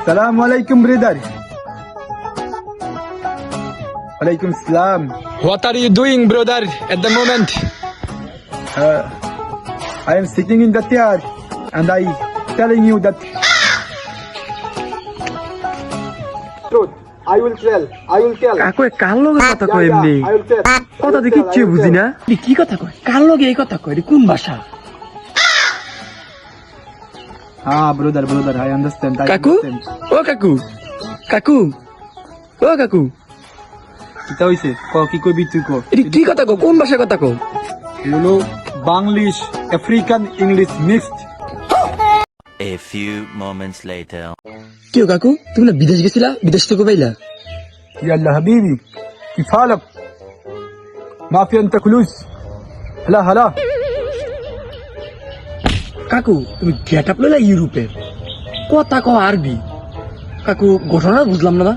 Assalamu alaikum, brother. Alaikum salam. What are you doing, brother, at the moment? I am sitting in the chair and I telling you that truth. I will tell. কাকু কার লগে কথা কয় এমনি I will tell. কথা তো কিচ্ছু বুঝি না কি কথা কয় কার লগে এই কথা কয় কোন ভাষা Brother, I understand. কাকু ও কাকু ও কাকু কিতা হইছে? কি কইবি তুই কো? এটি কি কথা কও কোন ভাষায় কথা কও হলো Banglish African English mixed. A few moments later. কি ও কাকু তুমি না বিদেশ গেছিলা বিদেশ থেকে পাইলা يلا حبيبي كيف حالك؟ ما في انت فلوس؟ هلا কাকু তুমি গেট আপ লইলা ইউরোপে কথা কও আরবি কাকু ঘটনা বুঝলাম না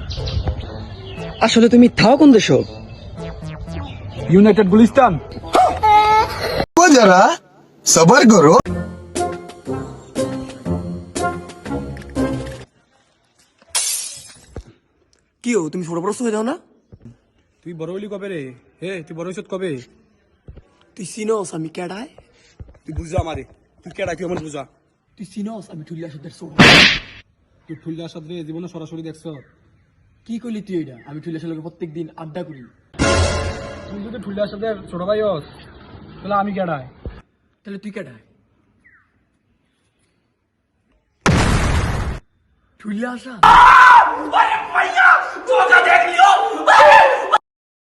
আসলে তুমি থাও কোন দেশ यूनाइटेड गुलिस्तान। वो जरा सबर करो। কি ও তুমি ছোট বড় হয়ে যাও না তুই বড় হইলি কবে রে? তুই বড় হইছত কবে? তুই চিনোস আমি কেডায় তুই বুঝা আমারে, তুই কেডা তুই আমার বুঝা। তুই চিনোস আমি ঠুলিয়া সাদের ছোট তুই ফুলদার সাথে জীবনে সরাসরি দেখছ? কি কইলি তুই এটা আমি ঠুলিয়া সাথে প্রত্যেক দিন আড্ডা করি তুই যদি ফুলদার সাথে ছোট ভাই হস তাহলে আমি কেডায়? তাহলে তুই কেডায় ঠুলিয়া আসা